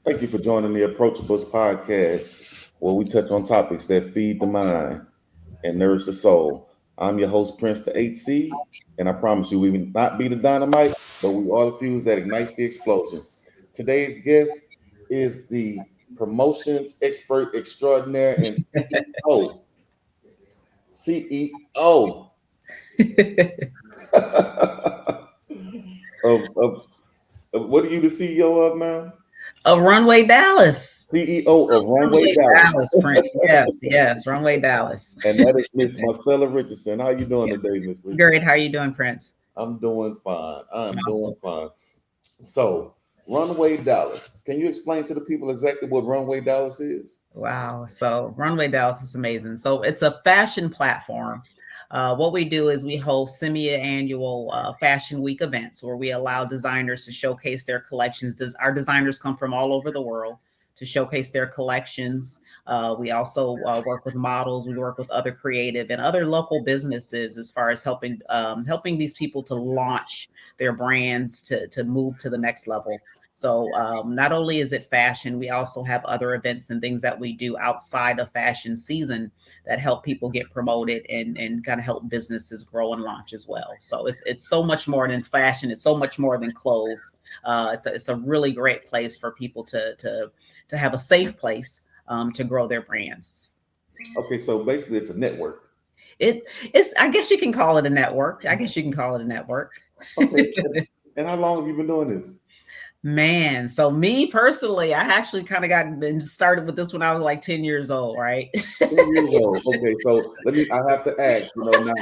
Thank you for joining the Approachables Podcast, where we touch on topics that feed the mind and nourish the soul. I'm your host, Princeda8thseed, and I promise you, we will not be the dynamite, but we are the fuse that ignites the explosion. Today's guest is the promotions expert extraordinaire and CEO. CEO of what are you the CEO of now? Of Runway Dallas. CEO of Runway Runway Dallas. Dallas, Prince. Yes, yes, Runway Dallas. And that is Miss Marcella Richardson. How you doing Yes. today, Miss Richardson? Great. How you doing, Prince? I'm doing fine. I'm doing Awesome. fine. So, Runway Dallas. Can you explain to the people exactly what Runway Dallas is? Wow. So Runway Dallas is amazing. So it's a fashion platform. What we do is we host semi-annual fashion week events where we allow designers to showcase their collections. Our designers come from all over the world to showcase their collections. We also work with models. We work with other creative and other local businesses as far as helping these people to launch their brands to move to the next level. So not only is it fashion, we also have other events and things that we do outside of fashion season that help people get promoted and kind of help businesses grow and launch as well. So it's so much more than fashion. It's so much more than clothes. It's a really great place for people to have a safe place to grow their brands. Okay, so basically it's a network. It's I guess you can call it a network. I guess you can call it a network. Okay. And how long have you been doing this? Man, so me personally, I actually kind of got been started with this when I was like 10 years old, right? 10 years old. Okay, so I have to ask, now,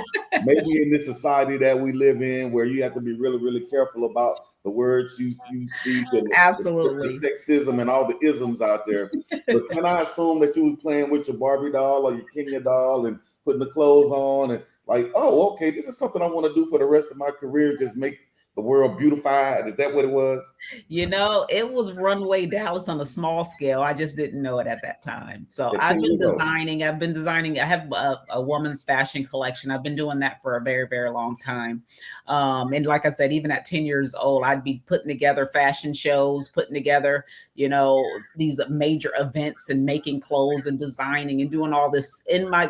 maybe in this society that we live in where you have to be really, really careful about the words you speak and Absolutely. the sexism and all the isms out there. But can I assume that you was playing with your Barbie doll or your Kenya doll and putting the clothes on and like, oh, okay, this is something I want to do for the rest of my career, just make the world beautified? Is that what it was? It was Runway Dallas on a small scale. I just didn't know it at that time. So At 10 years old. I've been designing. I have a woman's fashion collection. I've been doing that for a very, very long time. And like I said, even at 10 years old, I'd be putting together fashion shows, putting together, these major events and making clothes and designing and doing all this in my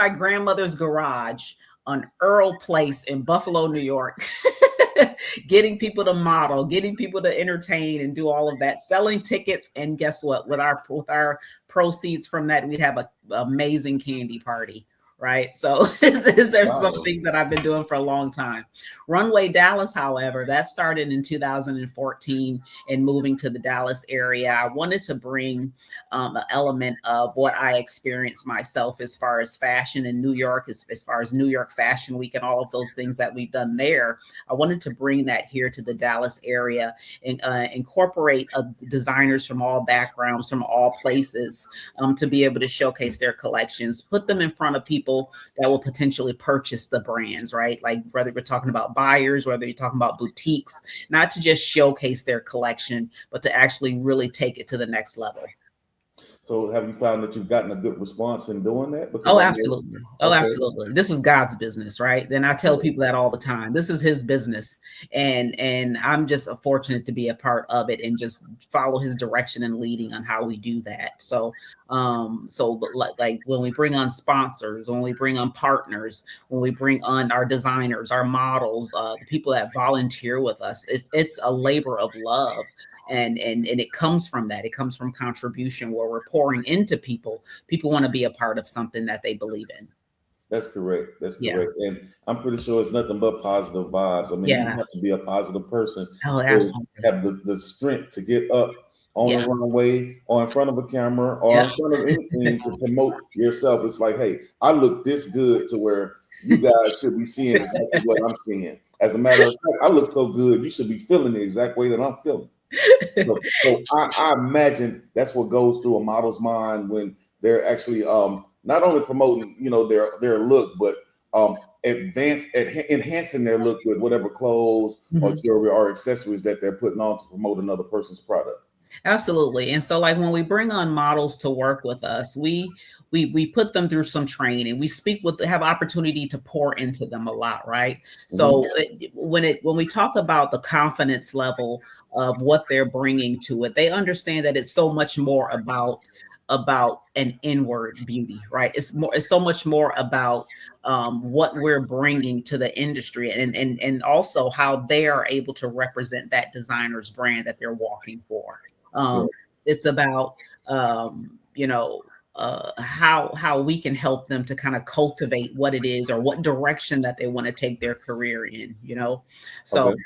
grandmother's garage on Earl Place in Buffalo, New York. Getting people to model, getting people to entertain and do all of that, selling tickets. And guess what? With our proceeds from that, we'd have an amazing candy party. Right. So these are some things that I've been doing for a long time. Runway Dallas, however, that started in 2014 and moving to the Dallas area. I wanted to bring an element of what I experienced myself as far as fashion in New York, as far as New York Fashion Week and all of those things that we've done there. I wanted to bring that here to the Dallas area and incorporate designers from all backgrounds, from all places, to be able to showcase their collections, put them in front of people that will potentially purchase the brands, right? Like whether we're talking about buyers, whether you're talking about boutiques, not to just showcase their collection, but to actually really take it to the next level. So have you found that you've gotten a good response in doing that? Oh, absolutely. Oh, absolutely. This is God's business, right? And I tell people that all the time. This is his business. And I'm just fortunate to be a part of it and just follow his direction and leading on how we do that. So like when we bring on sponsors, when we bring on partners, when we bring on our designers, our models, the people that volunteer with us, it's a labor of love. And it comes from that. It comes from contribution where we're pouring into people. People want to be a part of something that they believe in. That's correct. That's correct. Yeah. And I'm pretty sure it's nothing but positive vibes. I mean, you have to be a positive person to have the strength to get up on a runway or in front of a camera or in front of anything to promote yourself. It's like, hey, I look this good to where you guys should be seeing exactly what I'm seeing. As a matter of fact, I look so good, you should be feeling the exact way that I'm feeling. So I imagine that's what goes through a model's mind when they're actually not only promoting their look, but enhancing their look with whatever clothes or jewelry or accessories that they're putting on to promote another person's product. Absolutely. And so like when we bring on models to work with us, we put them through some training. We speak with have opportunity to pour into them a lot, right? So when we talk about the confidence level of what they're bringing to it, they understand that it's so much more about an inward beauty, right? It's so much more about what we're bringing to the industry, and also how they are able to represent that designer's brand that they're walking for. Um, it's about how we can help them to kind of cultivate what it is or what direction that they want to take their career in. So Okay.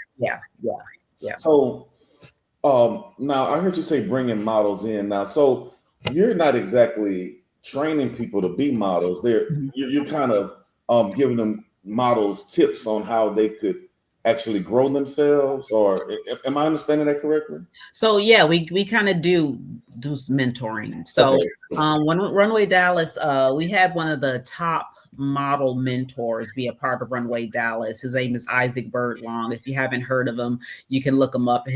yeah. So now I heard you say bringing models in. Now, so you're not exactly training people to be models. You're kind of giving them models tips on how they could actually grow themselves, or am I understanding that correctly? So yeah, we kind of do mentoring. So when Runway Dallas, we had one of the top model mentors be a part of Runway Dallas. His name is Isaac Birdlong. If you haven't heard of him, you can look him up.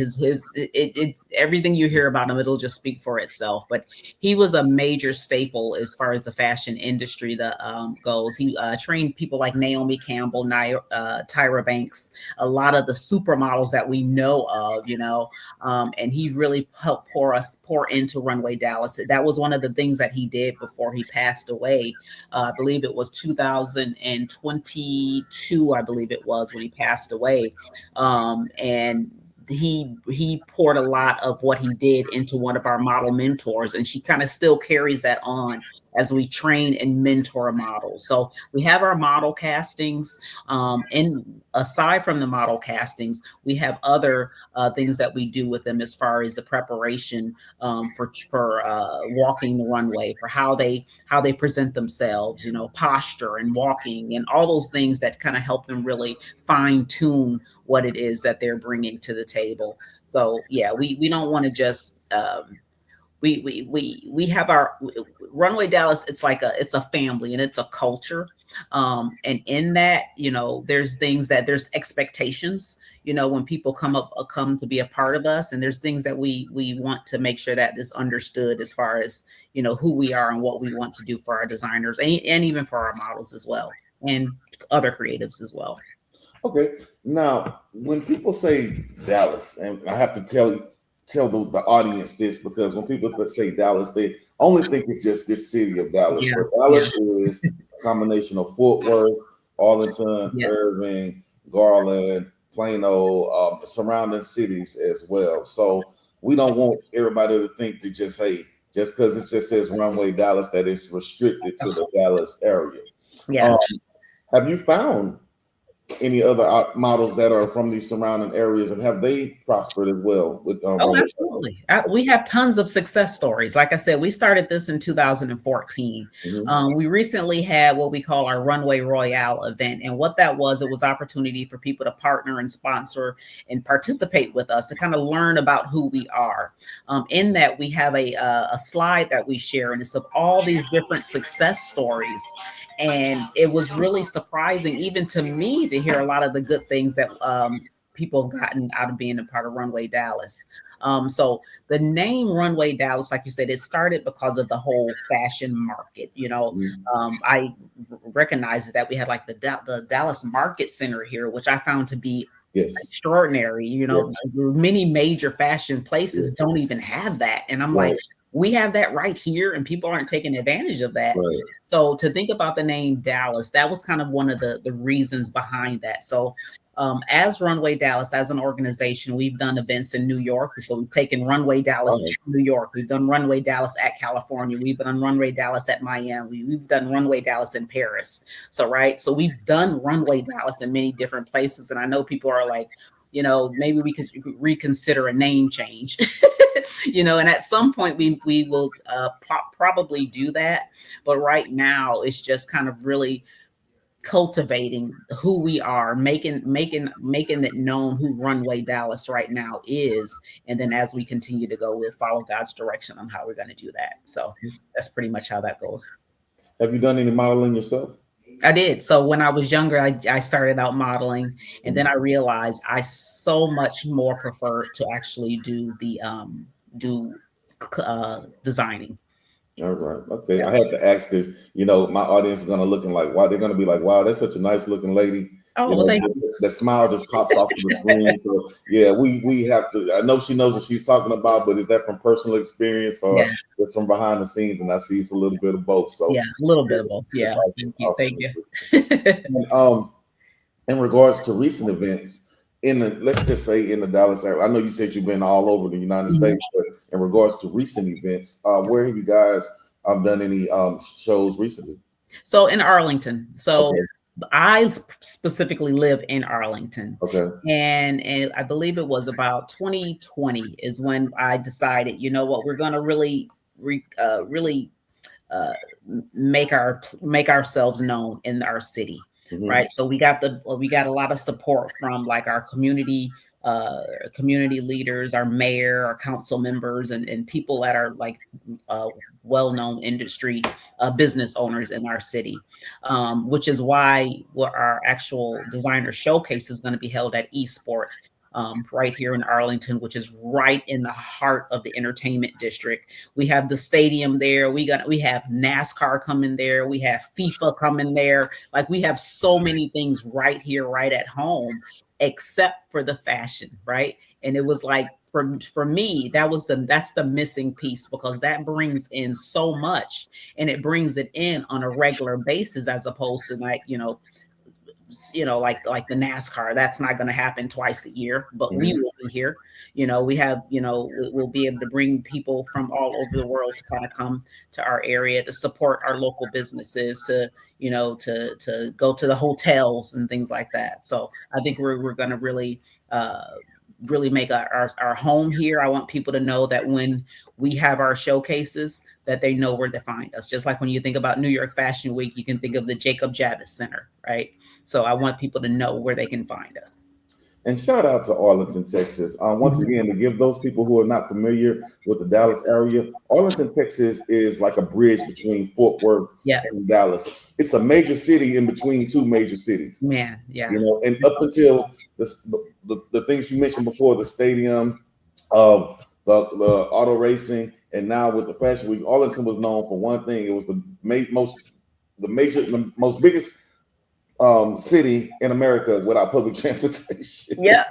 Everything you hear about him, it'll just speak for itself. But he was a major staple as far as the fashion industry that goes. He trained people like Naomi Campbell, Tyra Banks, a lot of the supermodels that we know of, and he really helped pour into Runway Dallas. That was one of the things that he did before he passed away. I believe it was 2022, I believe it was, when he passed away. And he poured a lot of what he did into one of our model mentors, and she kind of still carries that on as we train and mentor models. So we have our model castings, and aside from the model castings, we have other things that we do with them as far as the preparation for walking the runway, for how they present themselves, posture and walking and all those things that kind of help them really fine tune what it is that they're bringing to the table. So yeah, we don't want to just we have our Runway Dallas. It's a family and it's a culture. And in that, there's there's expectations, when people come to be a part of us, and there's things that we want to make sure that is understood as far as, who we are and what we want to do for our designers and even for our models as well, and other creatives as well. Okay. Now, when people say Dallas, and I have to tell the audience this, because when people say Dallas, they only think it's just this city of Dallas. But Dallas is a combination of Fort Worth, Arlington, Irving, Garland, Plano, surrounding cities as well. So we don't want everybody to think to just because it just says Runway Dallas, that it's restricted to the Dallas area. Have you found any other models that are from these surrounding areas, and have they prospered as well? Absolutely. We have tons of success stories. Like I said, we started this in 2014. We recently had what we call our Runway Royale event. And what that was, it was opportunity for people to partner and sponsor and participate with us to kind of learn about who we are. In that, we have a slide that we share, and it's of all these different success stories. And it was really surprising, even to me, to hear a lot of the good things that people have gotten out of being a part of Runway Dallas. So the name Runway Dallas, like you said, it started because of the whole fashion market. I recognize that we had like the Dallas Market Center here, which I found to be extraordinary. Many major fashion places don't even have that. And I'm like, we have that right here, and people aren't taking advantage of that. So to think about the name Dallas, that was kind of one of the reasons behind that. So as Runway Dallas, as an organization, we've done events in New York. So we've taken Runway Dallas to New York. We've done Runway Dallas at California. We've done Runway Dallas at Miami. We've done Runway Dallas in Paris. So we've done Runway Dallas in many different places. And I know people are like, maybe we could reconsider a name change. And at some point we will probably do that. But right now it's just kind of really cultivating who we are, making it known who Runway Dallas right now is. And then as we continue to go, we'll follow God's direction on how we're going to do that. So that's pretty much how that goes. Have you done any modeling yourself? I did. So when I was younger, I started out modeling, and then I realized I so much more prefer to actually do the do designing. All right. Okay. Yeah. I had to ask this. My audience is gonna looking like, wow, they're gonna be like, wow, that's such a nice looking lady. Oh, thank you. The smile just pops off the screen. So yeah, we have to. I know she knows what she's talking about, but is that from personal experience or just from behind the scenes? And I see it's a little bit of both. So yeah, a little bit of both. Yeah. Thank you. And, in regards to recent events, let's just say in the Dallas area, I know you said you've been all over the United States, but in regards to recent events, where have you guys done any shows recently? So in Arlington. So I specifically live in Arlington. Okay. And I believe it was about 2020 is when I decided, you know what, we're going to really make ourselves known in our city. Mm-hmm. Right. So we got a lot of support from like our community leaders, our mayor, our council members, and people that are like well-known industry business owners in our city, which is why our actual designer showcase is going to be held at eSport. Right here in Arlington, which is right in the heart of the entertainment district. We have the stadium there. We have NASCAR coming there. We have FIFA coming there. Like we have so many things right here, right at home, except for the fashion, right? And it was like for me, that's the missing piece, because that brings in so much, and it brings it in on a regular basis, as opposed to like like the NASCAR. That's not going to happen twice a year, but we will be here. We have, we'll be able to bring people from all over the world to kind of come to our area to support our local businesses, to go to the hotels and things like that. So I think we're going to really make our home here. I want people to know that when we have our showcases, that they know where to find us. Just like when you think about New York Fashion Week, you can think of the Jacob Javits Center, right? So I want people to know where they can find us. And shout out to Arlington, Texas. Once again, to give those people who are not familiar with the Dallas area, Arlington, Texas is like a bridge between Fort Worth and Dallas. It's a major city in between two major cities. Man, yeah. And up until the things you mentioned before, the stadium, the auto racing, and now with the Fashion Week, Arlington was known for one thing. It was the most biggest city in America without public transportation. Yeah.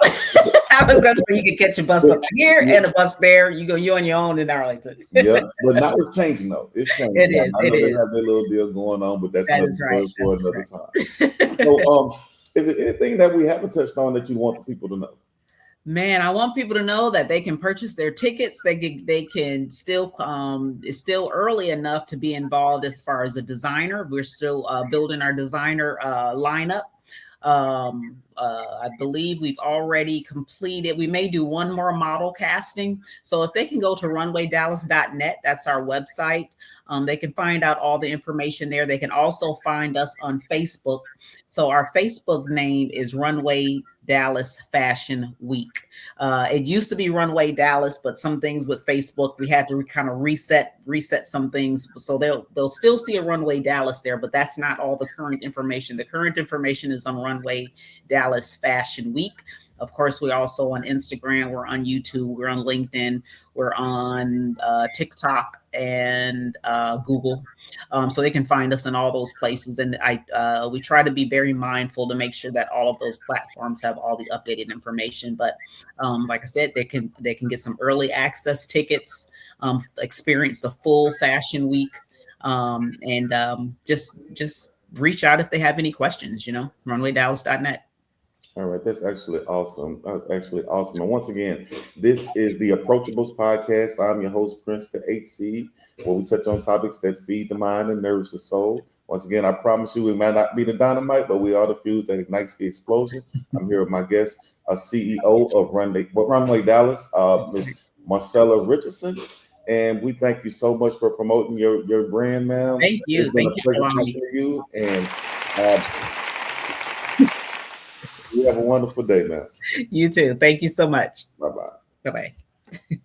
I was going to say you could catch a bus up here and a bus there. You on your own in Arlington. Yeah, but now it's changing though. It's changing. It is. I know they have their little deal going on, but that's another story for another time. So, is there anything that we haven't touched on that you want the people to know? Man, I want people to know that they can purchase their tickets. They can still, it's still early enough to be involved as far as a designer. We're still building our designer lineup. I believe we've already completed. We may do one more model casting. So if they can go to runwaydallas.net, that's our website. They can find out all the information there. They can also find us on Facebook. So our Facebook name is Runway Dallas Fashion Week. It used to be Runway Dallas, but some things with Facebook, we had to kind of reset some things. So they'll still see a Runway Dallas there, but that's not all the current information. The current information is on Runway Dallas Fashion Week. Of course, we're also on Instagram, we're on YouTube, we're on LinkedIn, we're on TikTok and Google. So they can find us in all those places. And we try to be very mindful to make sure that all of those platforms have all the updated information. But like I said, they can get some early access tickets, experience the full Fashion Week, and just reach out if they have any questions, runwaydallas.net. All right, that's actually awesome. That's actually awesome. And once again, this is the Approachables Podcast. I'm your host, Princeda8thseed, where we touch on topics that feed the mind and nourish the soul. Once again, I promise you, we might not be the dynamite, but we are the fuse that ignites the explosion. I'm here with my guest, CEO of Runway Dallas, Ms. Marcella Richardson. And we thank you so much for promoting your brand, ma'am. Thank you. It's been a pleasure talking to you. And you have a wonderful day, man. You too. Thank you so much. Bye-bye. Bye-bye.